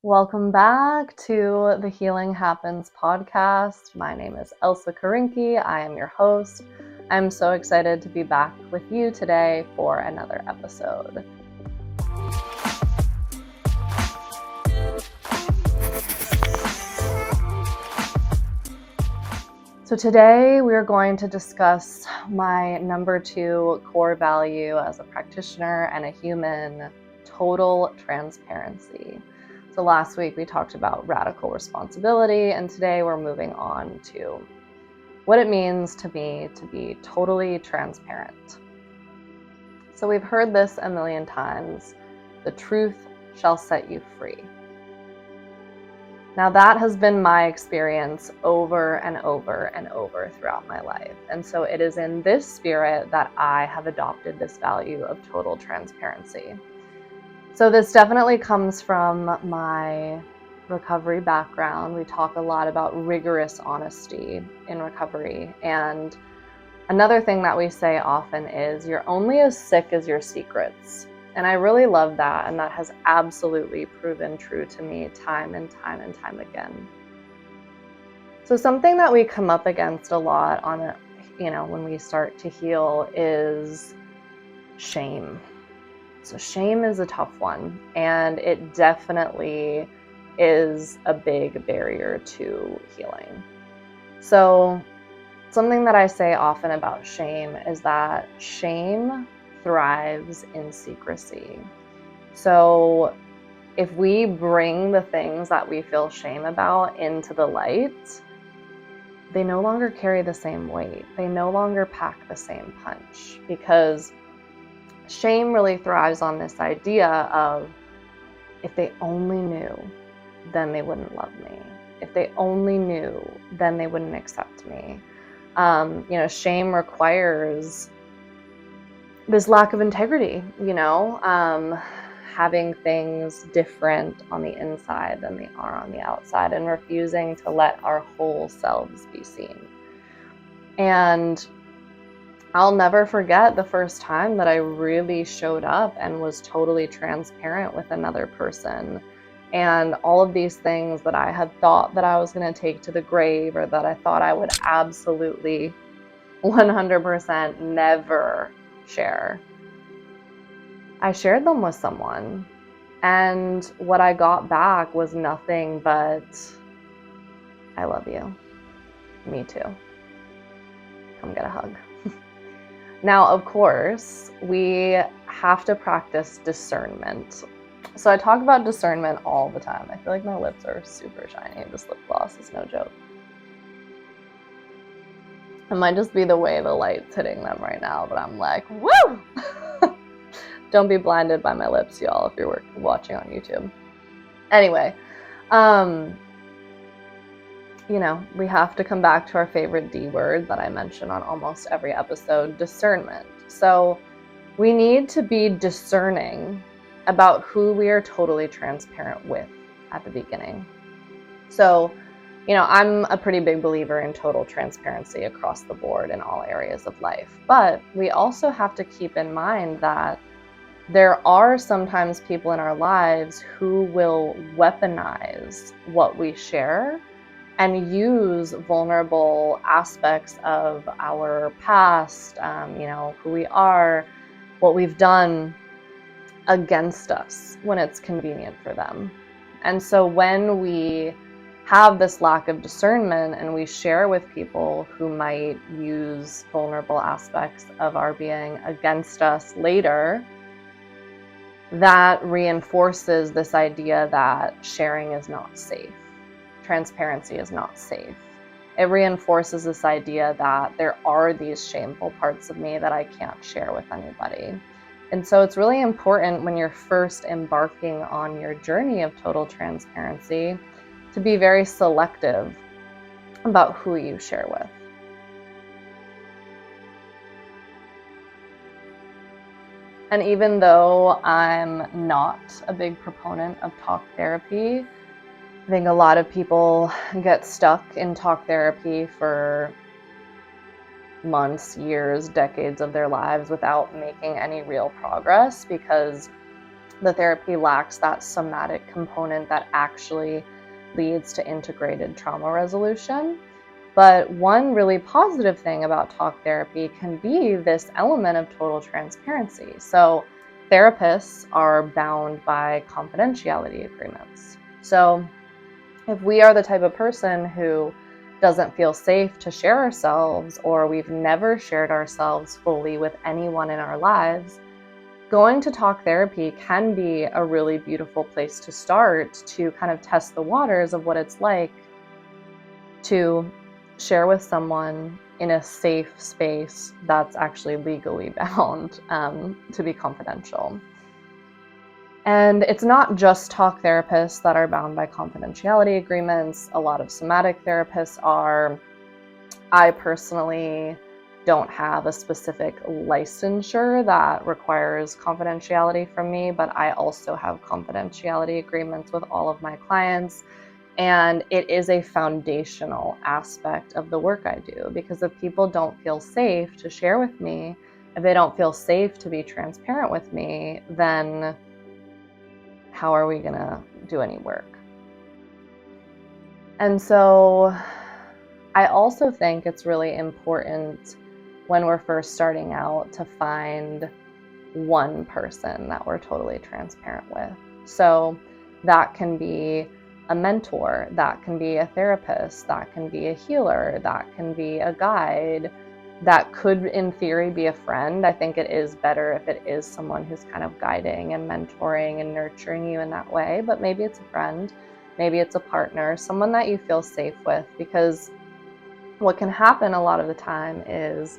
Welcome back to the Healing Happens podcast. My name is Elsa Karinki. I am your host. I'm so excited to be back with you today for another episode. So today we are going to discuss my number 2 core value as a practitioner and a human: total transparency. So last week we talked about radical responsibility, and today we're moving on to what it means to me to be totally transparent. So we've heard this a million times: the truth shall set you free. Now that has been my experience over and over and over throughout my life. And so it is in this spirit that I have adopted this value of total transparency. So this definitely comes from my recovery background. We talk a lot about rigorous honesty in recovery. And another thing that we say often is you're only as sick as your secrets. And I really love that. And that has absolutely proven true to me time and time and time again. So something that we come up against a lot when we start to heal is shame. So shame is a tough one, and it definitely is a big barrier to healing. So something that I say often about shame is that shame thrives in secrecy. So if we bring the things that we feel shame about into the light, they no longer carry the same weight. They no longer pack the same punch, because shame really thrives on this idea of, if they only knew, then they wouldn't love me. If they only knew, then they wouldn't accept me. Shame requires this lack of integrity, having things different on the inside than they are on the outside, and refusing to let our whole selves be seen. And I'll never forget the first time that I really showed up and was totally transparent with another person. And all of these things that I had thought that I was going to take to the grave, or that I thought I would absolutely 100% never share, I shared them with someone. And what I got back was nothing but, I love you. Me too. Come get a hug. Now, of course, we have to practice discernment. So I talk about discernment all the time. I feel like my lips are super shiny. This lip gloss is no joke. It might just be the way the light's hitting them right now, but I'm like, woo! Don't be blinded by my lips, y'all, if you're watching on YouTube. Anyway, we have to come back to our favorite D word that I mention on almost every episode: discernment. So we need to be discerning about who we are totally transparent with at the beginning. So, I'm a pretty big believer in total transparency across the board in all areas of life. But we also have to keep in mind that there are sometimes people in our lives who will weaponize what we share and use vulnerable aspects of our past, who we are, what we've done, against us when it's convenient for them. And so when we have this lack of discernment and we share with people who might use vulnerable aspects of our being against us later, that reinforces this idea that sharing is not safe. Transparency is not safe. It reinforces this idea that there are these shameful parts of me that I can't share with anybody. And so it's really important when you're first embarking on your journey of total transparency to be very selective about who you share with. And even though I'm not a big proponent of talk therapy, I think a lot of people get stuck in talk therapy for months, years, decades of their lives without making any real progress, because The therapy lacks that somatic component that actually leads to integrated trauma resolution. But one really positive thing about talk therapy can be this element of total transparency. So therapists are bound by confidentiality agreements. So if we are the type of person who doesn't feel safe to share ourselves, or we've never shared ourselves fully with anyone in our lives, going to talk therapy can be a really beautiful place to start to kind of test the waters of what it's like to share with someone in a safe space that's actually legally bound to be confidential. And it's not just talk therapists that are bound by confidentiality agreements. A lot of somatic therapists are. I personally don't have a specific licensure that requires confidentiality from me, but I also have confidentiality agreements with all of my clients. And it is a foundational aspect of the work I do, because if people don't feel safe to share with me, if they don't feel safe to be transparent with me, then how are we going to do any work? And so I also think it's really important when we're first starting out to find one person that we're totally transparent with. So that can be a mentor, that can be a therapist, that can be a healer, that can be a guide, that could in theory be a friend. I think it is better if it is someone who's kind of guiding and mentoring and nurturing you in that way, but maybe it's a friend, maybe it's a partner, someone that you feel safe with, because what can happen a lot of the time is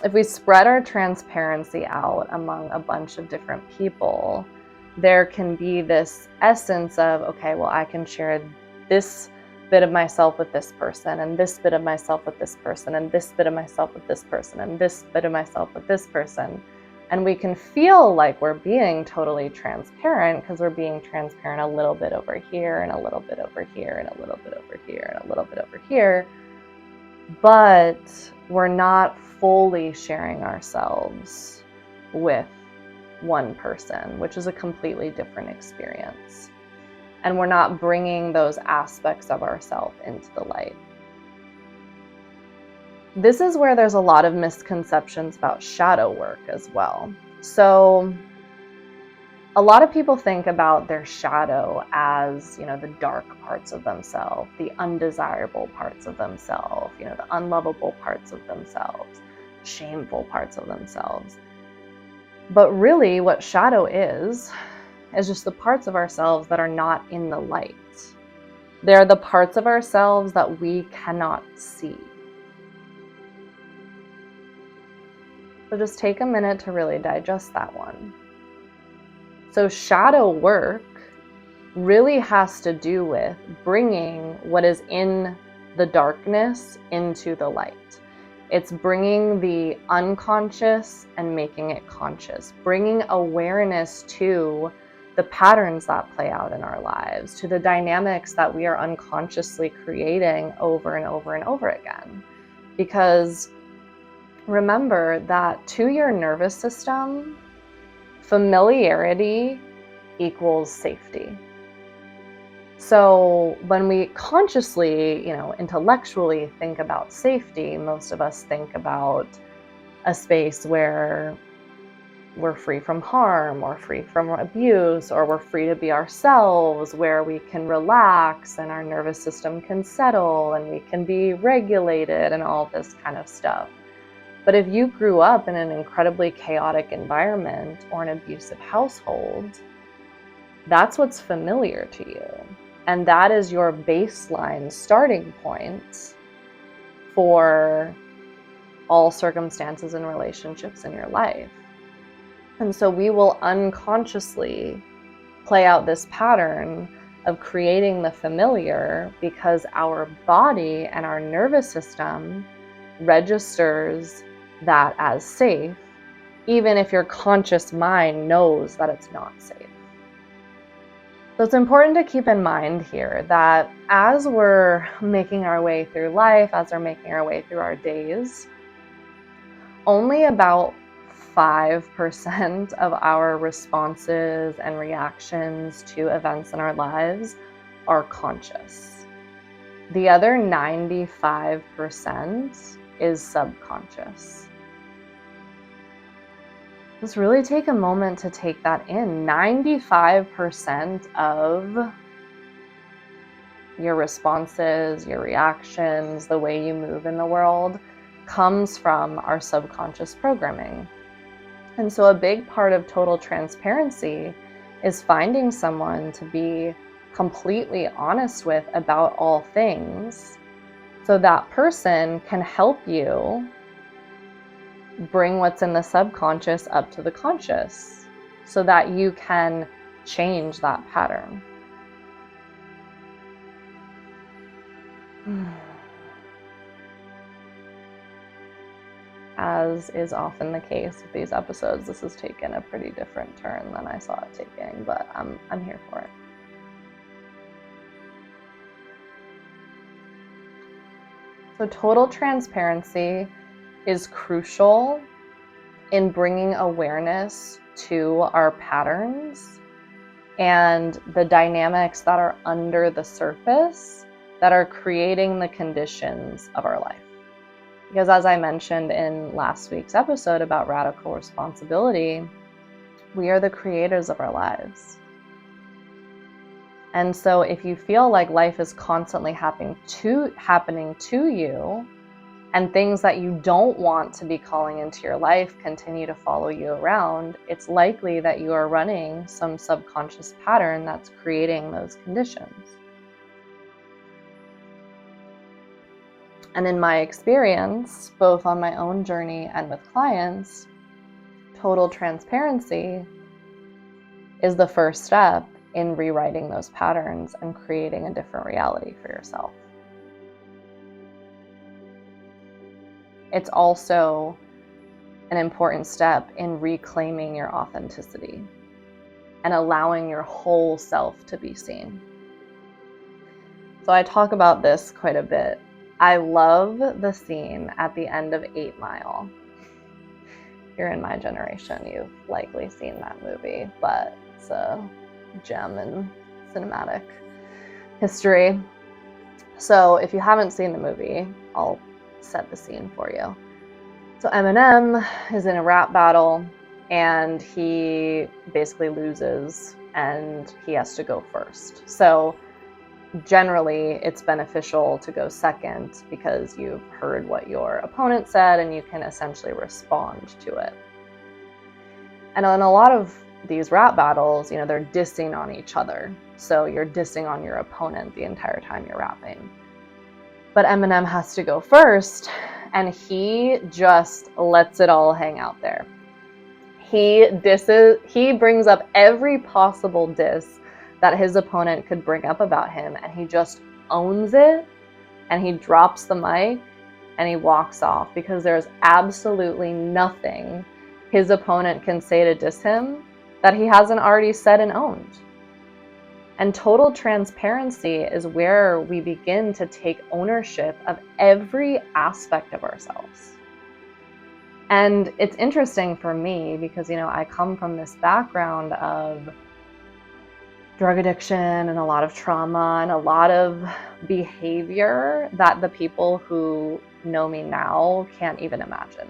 if we spread our transparency out among a bunch of different people, there can be this essence of, okay, well, I can share this bit of myself with this person, and this bit of myself with this person, and this bit of myself with this person, and this bit of myself with this person. And we can feel like we're being totally transparent because we're being transparent a little bit over here, and a little bit over here, and a little bit over here, and a little bit over here. But we're not fully sharing ourselves with one person, which is a completely different experience. And we're not bringing those aspects of ourselves into the light. This is where there's a lot of misconceptions about shadow work as well. So a lot of people think about their shadow as, the dark parts of themselves, the undesirable parts of themselves, the unlovable parts of themselves, shameful parts of themselves. But really what shadow is just the parts of ourselves that are not in the light. They're the parts of ourselves that we cannot see. So just take a minute to really digest that one. So shadow work really has to do with bringing what is in the darkness into the light. It's bringing the unconscious and making it conscious, bringing awareness to the patterns that play out in our lives, to the dynamics that we are unconsciously creating over and over and over again. Because remember that to your nervous system, familiarity equals safety. So when we consciously, intellectually think about safety, most of us think about a space where we're free from harm or free from abuse, or we're free to be ourselves, where we can relax and our nervous system can settle and we can be regulated and all this kind of stuff. But if you grew up in an incredibly chaotic environment or an abusive household, that's what's familiar to you. And that is your baseline starting point for all circumstances and relationships in your life. And so we will unconsciously play out this pattern of creating the familiar because our body and our nervous system registers that as safe, even if your conscious mind knows that it's not safe. So it's important to keep in mind here that as we're making our way through life, as we're making our way through our days, only about 5% of our responses and reactions to events in our lives are conscious. The other 95% is subconscious. Just really take a moment to take that in. 95% of your responses, your reactions, the way you move in the world comes from our subconscious programming. And so a big part of total transparency is finding someone to be completely honest with about all things, so that person can help you bring what's in the subconscious up to the conscious, so that you can change that pattern. As is often the case with these episodes, this has taken a pretty different turn than I saw it taking, but I'm here for it. So total transparency is crucial in bringing awareness to our patterns and the dynamics that are under the surface that are creating the conditions of our life. Because as I mentioned in last week's episode about radical responsibility, we are the creators of our lives. And so if you feel like life is constantly happening to you, and things that you don't want to be calling into your life continue to follow you around, it's likely that you are running some subconscious pattern that's creating those conditions. And in my experience, both on my own journey and with clients, total transparency is the first step in rewriting those patterns and creating a different reality for yourself. It's also an important step in reclaiming your authenticity and allowing your whole self to be seen. So I talk about this quite a bit. I love the scene at the end of 8 Mile. If you're in my generation, you've likely seen that movie, but it's a gem in cinematic history. So if you haven't seen the movie, I'll set the scene for you. So Eminem is in a rap battle and he basically loses and he has to go first. So generally it's beneficial to go second because you've heard what your opponent said and you can essentially respond to it. And in a lot of these rap battles, they're dissing on each other. So you're dissing on your opponent the entire time you're rapping. But Eminem has to go first, and he just lets it all hang out there. He brings up every possible diss that his opponent could bring up about him, and he just owns it, and he drops the mic, and he walks off, because there's absolutely nothing his opponent can say to diss him that he hasn't already said and owned. And total transparency is where we begin to take ownership of every aspect of ourselves. And it's interesting for me because, I come from this background of drug addiction and a lot of trauma and a lot of behavior that the people who know me now can't even imagine.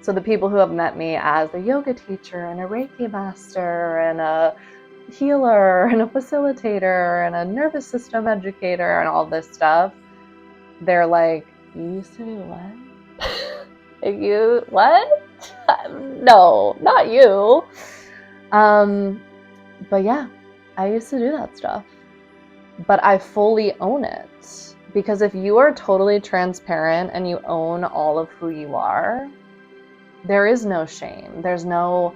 So the people who have met me as a yoga teacher and a Reiki master and a healer and a facilitator and a nervous system educator and all this stuff, they're like, you used to do what? You what? No, not you. But yeah, I used to do that stuff, but I fully own it, because if you are totally transparent and you own all of who you are, there is no shame. There's no,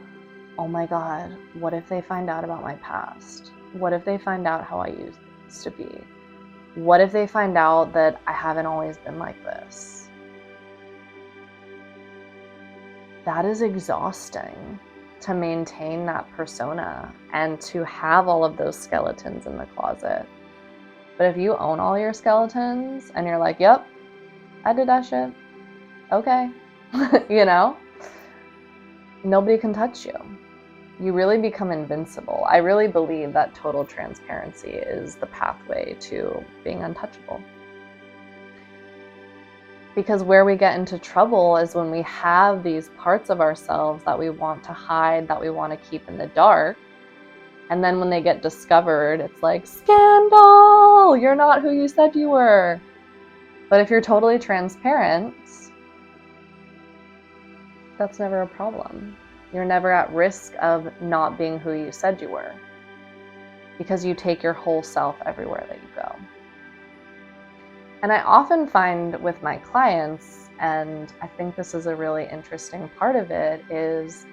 oh my God, what if they find out about my past? What if they find out how I used to be? What if they find out that I haven't always been like this? That is exhausting, to maintain that persona and to have all of those skeletons in the closet. But if you own all your skeletons and you're like, yep, I did that shit. Okay. nobody can touch you. You really become invincible. I really believe that total transparency is the pathway to being untouchable. Because where we get into trouble is when we have these parts of ourselves that we want to hide, that we want to keep in the dark. And then when they get discovered, it's like, scandal! You're not who you said you were. But if you're totally transparent, that's never a problem. You're never at risk of not being who you said you were, because you take your whole self everywhere that you go. And I often find with my clients, and I think this is a really interesting part of it, is,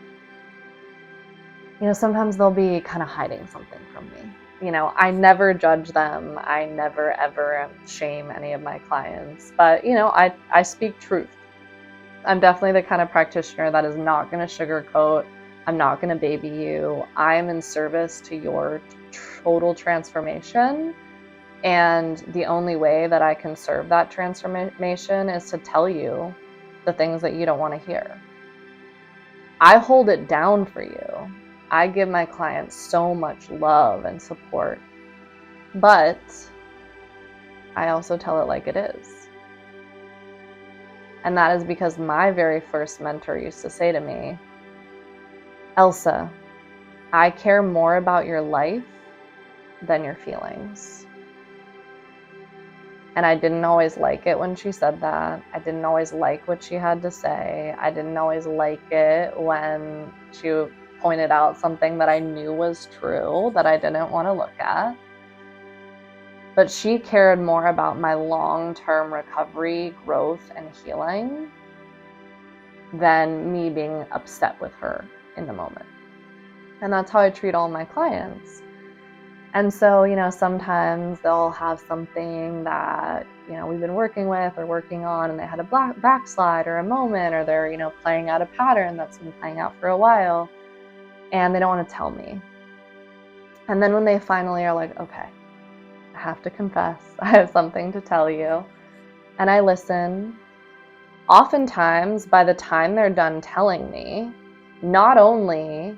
sometimes they'll be kind of hiding something from me. I never judge them. I never, ever shame any of my clients. But, I speak truth. I'm definitely the kind of practitioner that is not going to sugarcoat. I'm not going to baby you. I'm in service to your total transformation. And the only way that I can serve that transformation is to tell you the things that you don't want to hear. I hold it down for you. I give my clients so much love and support, but I also tell it like it is. And that is because my very first mentor used to say to me, Elsa, I care more about your life than your feelings. And I didn't always like it when she said that. I didn't always like what she had to say. I didn't always like it when she pointed out something that I knew was true that I didn't want to look at. But she cared more about my long-term recovery, growth, and healing than me being upset with her in the moment. And that's how I treat all my clients. And so, sometimes they'll have something that, we've been working with or working on, and they had a backslide or a moment, or they're, playing out a pattern that's been playing out for a while, and they don't want to tell me. And then when they finally are like, okay, I have to confess, I have something to tell you, and I listen, oftentimes by the time they're done telling me, not only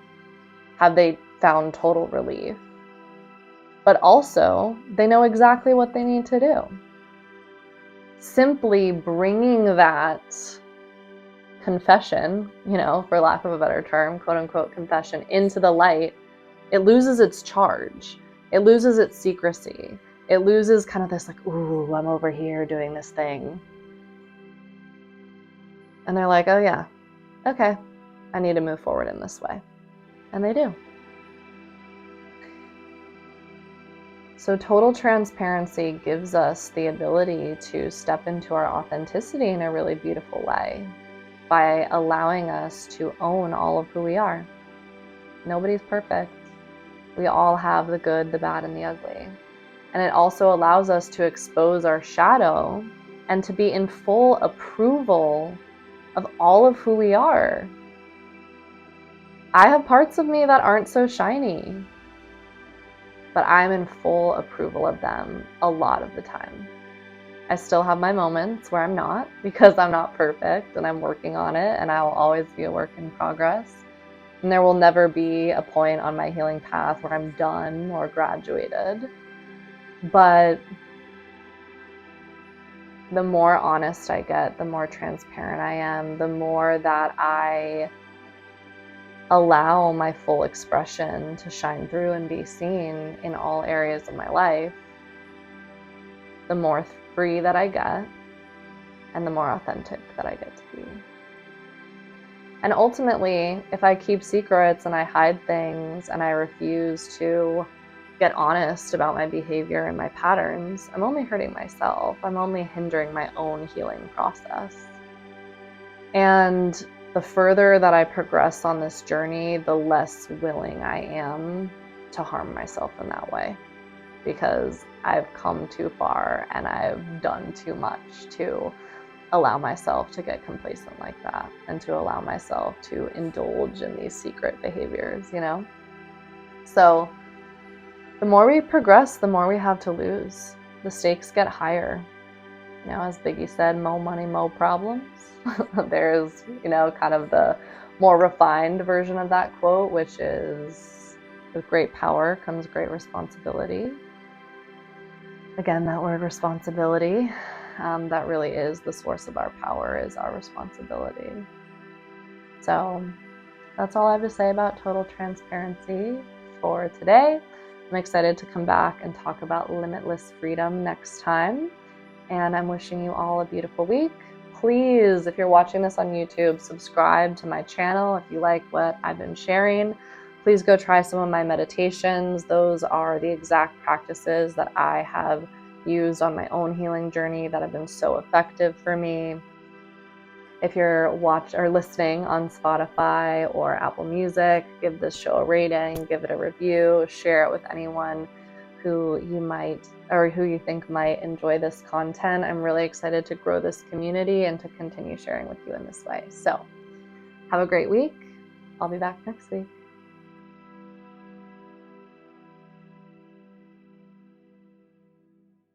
have they found total relief, but also they know exactly what they need to do. Simply bringing that confession, for lack of a better term, quote unquote confession, into the light, it loses its charge. It loses its secrecy. It loses kind of this like, ooh, I'm over here doing this thing. And they're like, oh yeah, okay, I need to move forward in this way. And they do. So total transparency gives us the ability to step into our authenticity in a really beautiful way by allowing us to own all of who we are. Nobody's perfect. We all have the good, the bad, and the ugly. And it also allows us to expose our shadow and to be in full approval of all of who we are. I have parts of me that aren't so shiny, but I'm in full approval of them a lot of the time. I still have my moments where I'm not, because I'm not perfect and I'm working on it, and I will always be a work in progress. And there will never be a point on my healing path where I'm done or graduated. But the more honest I get, the more transparent I am, the more that I allow my full expression to shine through and be seen in all areas of my life, the more free that I get and the more authentic that I get to be. And ultimately, if I keep secrets and I hide things and I refuse to get honest about my behavior and my patterns, I'm only hurting myself. I'm only hindering my own healing process. And the further that I progress on this journey, the less willing I am to harm myself in that way, because I've come too far and I've done too much to allow myself to get complacent like that and to allow myself to indulge in these secret behaviors, So the more we progress, the more we have to lose. The stakes get higher. As Biggie said, mo money, mo problems. There's, kind of the more refined version of that quote, which is, with great power comes great responsibility. Again, that word responsibility, that really is the source of our power, is our responsibility. So that's all I have to say about total transparency for today. I'm excited to come back and talk about limitless freedom next time. And I'm wishing you all a beautiful week. Please, if you're watching this on YouTube, subscribe to my channel. If you like what I've been sharing, please go try some of my meditations. Those are the exact practices that I have used on my own healing journey that have been so effective for me. If you're listening on Spotify or Apple Music, give this show a rating, give it a review, share it with anyone who you think might enjoy this content. I'm really excited to grow this community and to continue sharing with you in this way. So have a great week. I'll be back next week.